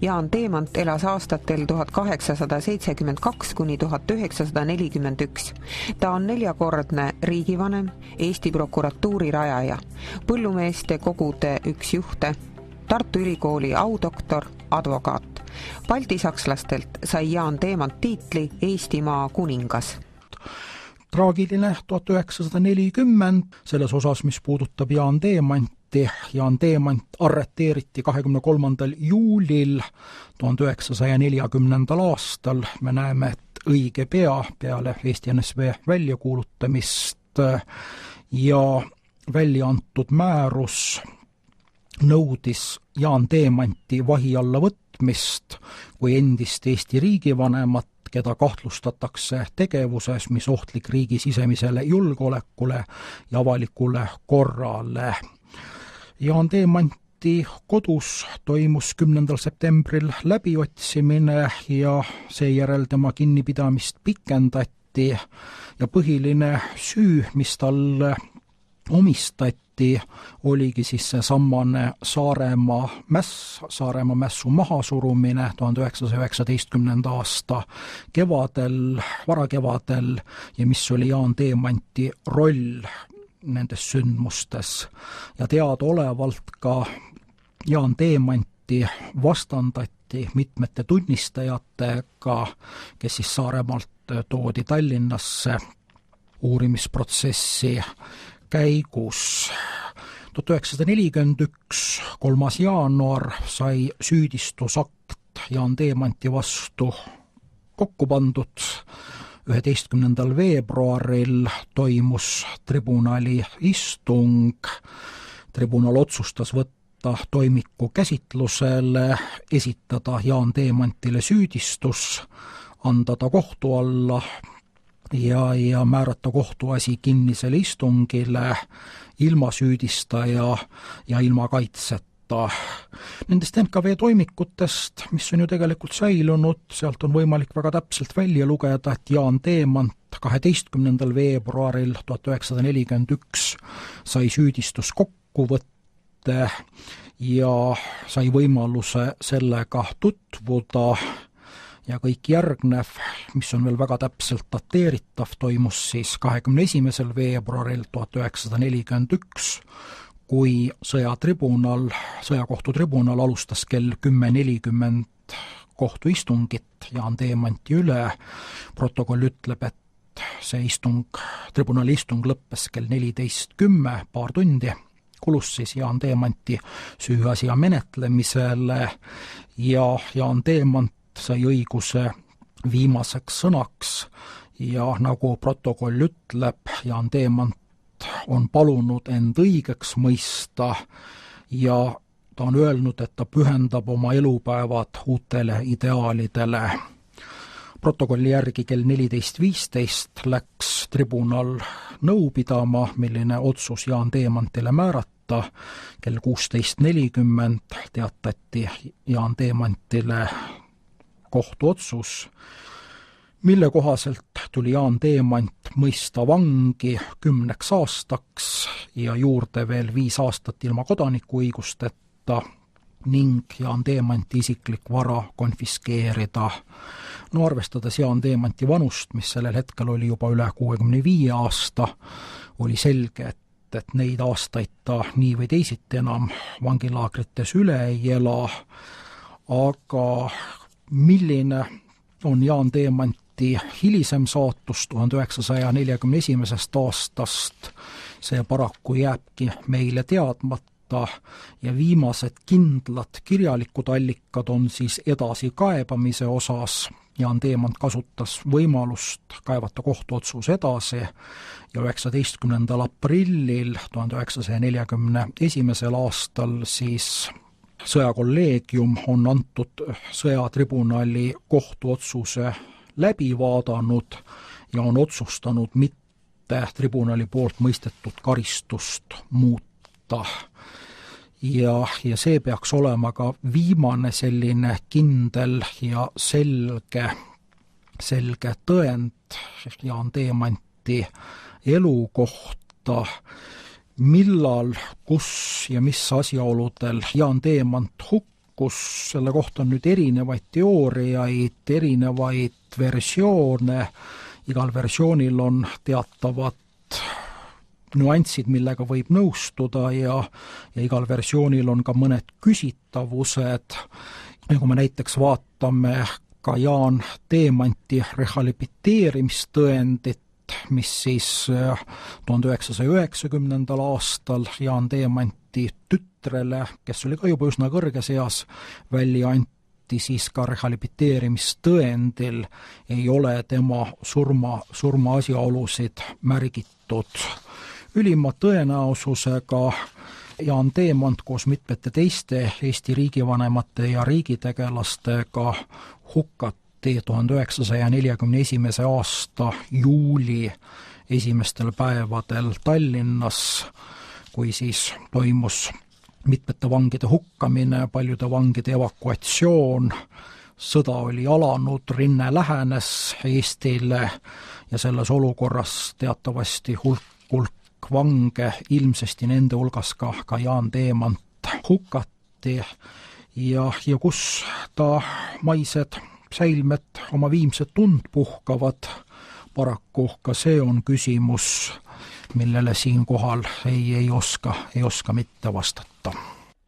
Jaan Teemant elas aastatel 1872 kuni 1941. Ta on 4-kordne riigivanem, Eesti prokuratuuri rajaja, põllumeeste kogude üks juhte, Tartu Ülikooli audoktor, advokaat. Baltisakslastelt sai Jaan Teemant tiitli Eestimaa kuningas. Traagiline 1940 selles osas, mis puudutab Jaan Teemanti. Jaan Teemant arreteeriti 23. juulil 1940. aastal. Me näeme, et õige pea peale Eesti NSV väljakuulutamist ja välja antud määrus nõudis Jaan Teemanti vahi alla võtmist kui endist Eesti riigivanemat, keda kahtlustatakse tegevuses, mis ohtlik riigi sisemisele julgeolekule ja avalikule korrale. Jaan Teemanti kodus toimus 10. septembril läbiotsimine ja seejärel tema kinnipidamist pikendati ja põhiline süü, mis talle omistati, oligi siis see sammane Saaremaa mässu mahasurumine 1919. aasta kevadel, varakevadel ja mis oli Jaan Teemanti roll nendes sündmustes. Ja teadaolevalt ka Jaan Teemanti vastandati mitmete tunnistajatega, kes siis Saaremaalt toodi Tallinnasse uurimisprotsessi käigus. 1941, 3. jaanuar sai süüdistusakt Jaan Teemanti vastu kokku pandud. 11. veebruaril toimus tribunali istung. Tribunal otsustas võtta toimiku käsitlusele, esitada Jaan Teemantile süüdistus, anda ta kohtu alla ja määrata kohtuasi kinnisele istungile ilma süüdistaja ja ilma kaitseta. Nendest NKV toimikutest, mis on ju tegelikult säilunud, sealt on võimalik väga täpselt välja lugeda, et Jaan Teemant 12. veebruaril 1941 sai süüdistuskokkuvõtte ja sai võimaluse sellega tutvuda. Ja kõik järgnev, mis on veel väga täpselt dateeritav, toimus siis 21. veebruaril 1941, kui sõjakohtutribunal alustas kell 10.40 kohtuistungit Jaan Teemanti üle. Protokoll ütleb, et see tribunali istung lõppes kell 14.10, paar tundi kulus siis Jaan Teemanti süüasja menetlemisele ja Jaan Teemant sai õiguse viimaseks sõnaks ja nagu protokoll ütleb, Jaan Teemant on palunud end õigeks mõista ja ta on öelnud, et ta pühendab oma elupäevad uutele ideaalidele. Protokolli järgi kell 14.15 läks tribunal nõu pidama, milline otsus Jaan Teemantile määrata. Kell 16.40 teatati Jaan Teemantile kohtuotsus, mille kohaselt tuli Jaan Teemant mõista vangi 10 aastaks ja juurde veel 5 aastat ilma kodanikuõigusteta ning Jaan Teemanti isiklik vara konfiskeerida. No arvestades Jaan Teemanti vanust, mis sellel hetkel oli juba üle 65 aasta, oli selge, et neid aastaid ta nii või teisiti enam vangilaagrites üle ei ela, aga milline on Jaan Teemanti hilisem saatus 1941. aastast, see paraku jääbki meile teadmata ja viimased kindlad kirjalikud allikad on siis edasikaebamise osas. Jaan Teemant kasutas võimalust kaevata kohtuotsus edasi ja 19. aprillil 1941. aastal siis sõjakolleegium on antud sõjatribunali kohtuotsuse läbi vaadanud ja on otsustanud mitte tribunali poolt mõistetud karistust muuta. Ja see peaks olema ka viimane selline kindel ja selge tõend Jaan Teemanti elu kohta, millal, kus ja mis asjaoludel Jaan Teemant hukkus kus selle kohta on nüüd erinevaid teooriaid, erinevaid versioone, igal versioonil on teatavad nüansid, millega võib nõustuda ja igal versioonil on ka mõned küsitavused. Kui me näiteks vaatame ka Jaan Teemanti rehabiliteerimistõendit, mis siis 1990. aastal Jaan Teemanti tütrele, kes oli ka juba üsna kõrges eas, välja anti, siis ka rehabiliteerimistõendil ei ole tema surma asjaolusid märgitud. Ülima tõenäosusega Jaan Teemant koos mitmete teiste Eesti riigivanemate ja riigitegelastega hukati 1941. aasta juuli esimestel päevadel Tallinnas, kui siis toimus mitmete vangide hukkamine, paljude vangide evakuatsioon, sõda oli alanud, rinne lähenes Eestile ja selles olukorras teatavasti hulk vange, ilmsesti nende hulgas ka Jaan Teemant hukati ja kus ta maised säilmed oma viimset tund puhkavad. Paraku ka see on küsimus, millele siinkohal ei oska mitte vastata.